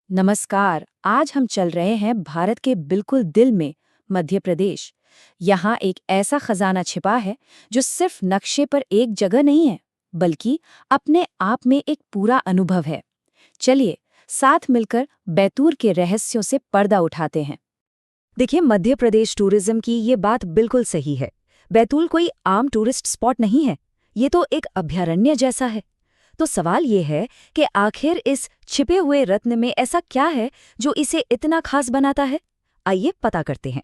नमस्कार। आज हम चल रहे हैं भारत के बिल्कुल दिल में, मध्य प्रदेश। यहाँ एक ऐसा खजाना छिपा है जो सिर्फ नक्शे पर एक जगह नहीं है, बल्कि अपने आप में एक पूरा अनुभव है। चलिए साथ मिलकर बैतूल के रहस्यों से पर्दा उठाते हैं। देखिए, मध्य प्रदेश टूरिज्म की ये बात बिल्कुल सही है। बैतूल कोई आम टूरिस्ट स्पॉट नहीं है, ये तो एक अभयारण्य जैसा है। तो सवाल ये है कि आखिर इस छिपे हुए रत्न में ऐसा क्या है जो इसे इतना खास बनाता है। आइए पता करते हैं।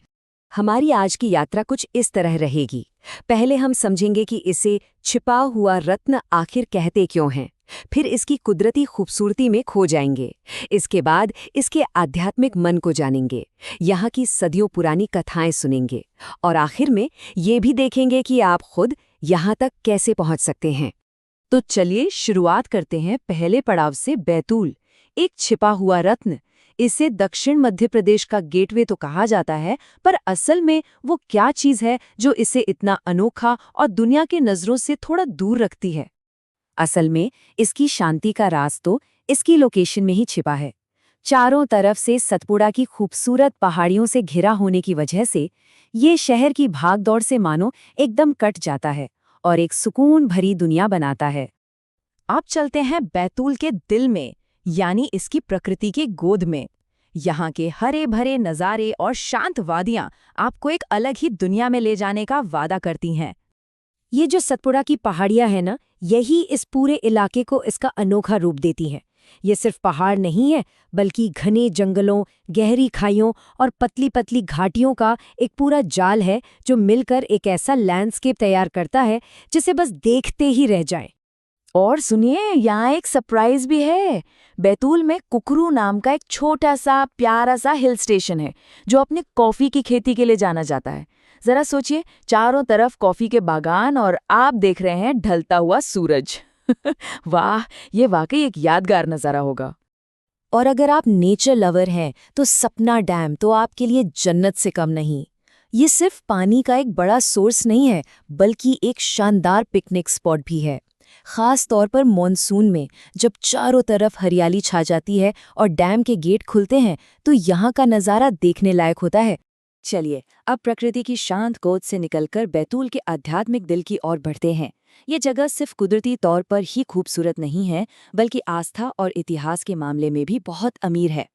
हमारी आज की यात्रा कुछ इस तरह रहेगी। पहले हम समझेंगे कि इसे छिपा हुआ रत्न आखिर कहते क्यों हैं। फिर इसकी कुदरती खूबसूरती में खो जाएंगे। इसके बाद इसके आध्यात्मिक मन को जानेंगे, यहाँ की सदियों पुरानी कथाएं सुनेंगे और आखिर में ये भी देखेंगे कि आप खुद यहाँ तक कैसे पहुँच सकते हैं। तो चलिए शुरुआत करते हैं पहले पड़ाव से। बैतूल एक छिपा हुआ रत्न। इसे दक्षिण मध्य प्रदेश का गेटवे तो कहा जाता है, पर असल में वो क्या चीज है जो इसे इतना अनोखा और दुनिया के नजरों से थोड़ा दूर रखती है। असल में इसकी शांति का राज तो इसकी लोकेशन में ही छिपा है। चारों तरफ से सतपुड़ा की खूबसूरत पहाड़ियों से घिरा होने की वजह से ये शहर की भागदौड़ से मानो एकदम कट जाता है और एक सुकून भरी दुनिया बनाता है। आप चलते हैं बैतूल के दिल में, यानी इसकी प्रकृति के गोद में। यहाँ के हरे भरे नज़ारे और शांत वादियाँ आपको एक अलग ही दुनिया में ले जाने का वादा करती हैं। ये जो सतपुड़ा की पहाड़ियाँ हैं ना, यही इस पूरे इलाके को इसका अनोखा रूप देती हैं। ये सिर्फ पहाड़ नहीं है, बल्कि घने जंगलों, गहरी खाइयों और पतली पतली घाटियों का एक पूरा जाल है जो मिलकर एक ऐसा लैंडस्केप तैयार करता है जिसे बस देखते ही रह जाएं। और सुनिए, यहाँ एक सरप्राइज भी है। बैतूल में कुकरू नाम का एक छोटा सा प्यारा सा हिल स्टेशन है जो अपने कॉफी की खेती के लिए जाना जाता है। जरा सोचिए, चारों तरफ कॉफी के बागान और आप देख रहे हैं ढलता हुआ सूरज। वाह, ये वाकई एक यादगार नज़ारा होगा। और अगर आप नेचर लवर हैं तो सपना डैम तो आपके लिए जन्नत से कम नहीं। ये सिर्फ पानी का एक बड़ा सोर्स नहीं है, बल्कि एक शानदार पिकनिक स्पॉट भी है। खास तौर पर मॉनसून में जब चारों तरफ हरियाली छा जाती है और डैम के गेट खुलते हैं तो यहाँ का नज़ारा देखने लायक होता है। चलिए अब प्रकृति की शांत गोद से निकलकर बैतूल के आध्यात्मिक दिल की ओर बढ़ते हैं। ये जगह सिर्फ कुदरती तौर पर ही खूबसूरत नहीं है, बल्कि आस्था और इतिहास के मामले में भी बहुत अमीर है।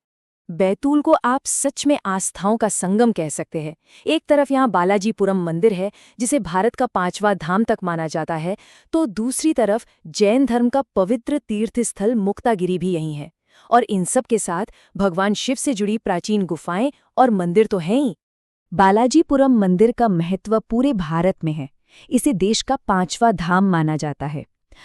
बैतूल को आप सच में आस्थाओं का संगम कह सकते हैं। एक तरफ यहाँ बालाजीपुरम मंदिर है, जिसे भारत का 5वां धाम तक माना जाता है, तो दूसरी तरफ जैन धर्म का पवित्र तीर्थ स्थल मुक्तागिरी भी यहीं है। और इन सब के साथ भगवान शिव से जुड़ी प्राचीन गुफाएं और मंदिर तो हैं ही। बालाजीपुरम मंदिर का महत्व पूरे भारत में है। इसे देश का 5वां धाम माना जाता है।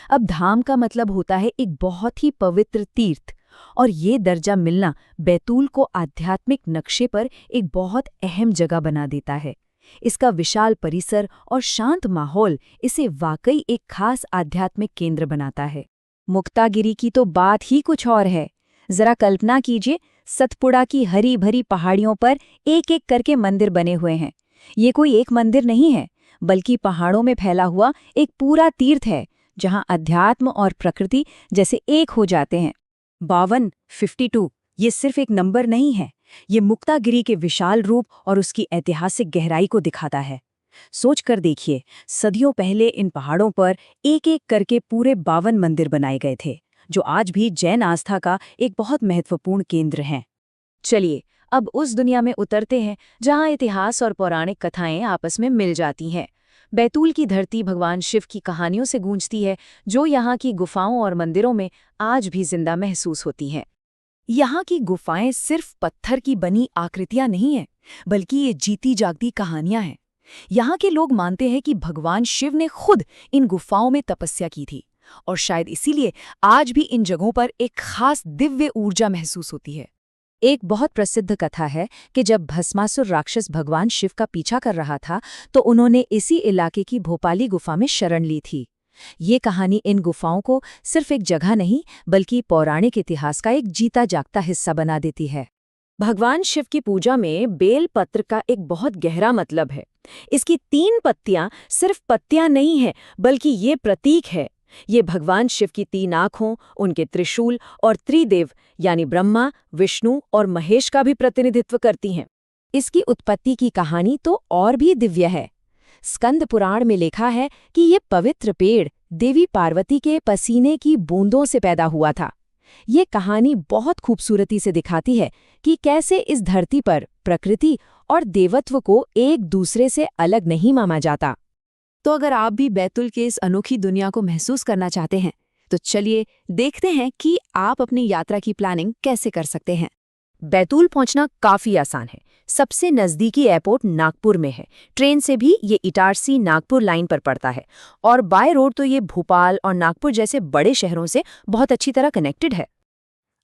अब धाम का मतलब होता है एक बहुत ही पवित्र तीर्थ, और ये दर्जा मिलना बैतूल को आध्यात्मिक नक्शे पर एक बहुत अहम जगह बना देता है। इसका विशाल परिसर और शांत माहौल इसे वाकई एक खास आध्यात्मिक केंद्र बनाता है। मुक्तागिरी की तो बात ही कुछ और है। जरा कल्पना कीजिए, सतपुड़ा की हरी भरी पहाड़ियों पर एक एक करके मंदिर बने हुए हैं। ये कोई एक मंदिर नहीं है, बल्कि पहाड़ों में फैला हुआ एक पूरा तीर्थ है, जहाँ अध्यात्म और प्रकृति जैसे एक हो जाते हैं। 52 ये सिर्फ एक नंबर नहीं है, ये मुक्तागिरी के विशाल रूप और उसकी ऐतिहासिक गहराई को दिखाता है। सोच कर देखिए, सदियों पहले इन पहाड़ों पर एक एक करके पूरे 52 मंदिर बनाए गए थे, जो आज भी जैन आस्था का एक बहुत महत्वपूर्ण केंद्र हैं। चलिए अब उस दुनिया में उतरते हैं जहाँ इतिहास और पौराणिक कथाएं आपस में मिल जाती हैं। बैतूल की धरती भगवान शिव की कहानियों से गूंजती है, जो यहाँ की गुफाओं और मंदिरों में आज भी जिंदा महसूस होती हैं। यहाँ की गुफाएं सिर्फ पत्थर की बनी आकृतियां नहीं हैं, बल्कि ये जीती जागती कहानियां हैं। यहाँ के लोग मानते हैं कि भगवान शिव ने खुद इन गुफाओं में तपस्या की थी, और शायद इसीलिए आज भी इन जगहों पर एक खास दिव्य ऊर्जा महसूस होती है। एक बहुत प्रसिद्ध कथा है कि जब भस्मासुर राक्षस भगवान शिव का पीछा कर रहा था, तो उन्होंने इसी इलाके की भोपाली गुफा में शरण ली थी। ये कहानी इन गुफाओं को सिर्फ एक जगह नहीं, बल्कि पौराणिक इतिहास का एक जीता जागता हिस्सा बना देती है। भगवान शिव की पूजा में बेल पत्र का एक बहुत गहरा मतलब है। इसकी 3 पत्तियां सिर्फ पत्तियां नहीं है, बल्कि ये प्रतीक है। ये भगवान शिव की 3 आँखों, उनके त्रिशूल और त्रिदेव यानी ब्रह्मा, विष्णु और महेश का भी प्रतिनिधित्व करती हैं। इसकी उत्पत्ति की कहानी तो और भी दिव्य है। स्कंद पुराण में लिखा है कि ये पवित्र पेड़ देवी पार्वती के पसीने की बूंदों से पैदा हुआ था। ये कहानी बहुत खूबसूरती से दिखाती है कि कैसे इस धरती पर प्रकृति और देवत्व को एक दूसरे से अलग नहीं माना जाता। तो अगर आप भी बैतुल के इस अनोखी दुनिया को महसूस करना चाहते हैं, तो चलिए देखते हैं कि आप अपनी यात्रा की प्लानिंग कैसे कर सकते हैं। बैतूल पहुंचना काफी आसान है। सबसे नजदीकी एयरपोर्ट नागपुर में है। ट्रेन से भी ये इटारसी नागपुर लाइन पर पड़ता है और बाय रोड तो ये भोपाल और नागपुर जैसे बड़े शहरों से बहुत अच्छी तरह कनेक्टेड है।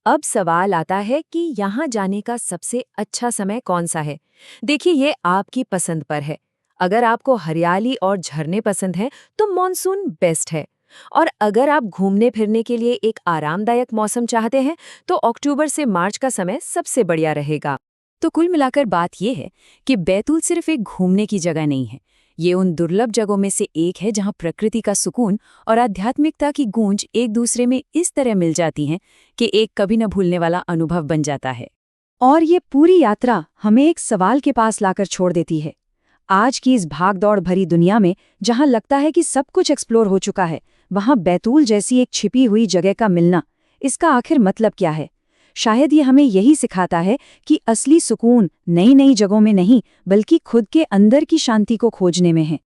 अब सवाल आता है कि यहाँ जाने का सबसे अच्छा समय कौन सा है। देखिए, ये आपकी पसंद पर है। अगर आपको हरियाली और झरने पसंद हैं तो मॉनसून बेस्ट है, और अगर आप घूमने फिरने के लिए एक आरामदायक मौसम चाहते हैं तो अक्टूबर से मार्च का समय सबसे बढ़िया रहेगा। तो कुल मिलाकर बात यह है कि बैतूल सिर्फ एक घूमने की जगह नहीं है। ये उन दुर्लभ जगहों में से एक है जहां प्रकृति का सुकून और आध्यात्मिकता की गूंज एक दूसरे में इस तरह मिल जाती हैं कि एक कभी न भूलने वाला अनुभव बन जाता है। और ये पूरी यात्रा हमें एक सवाल के पास लाकर छोड़ देती है। आज की इस भागदौड़ भरी दुनिया में जहां लगता है कि सब कुछ एक्सप्लोर हो चुका है, वहां बैतूल जैसी एक छिपी हुई जगह का मिलना, इसका आखिर मतलब क्या है? शायद ये हमें यही सिखाता है कि असली सुकून नई नई जगहों में नहीं, बल्कि खुद के अंदर की शांति को खोजने में है।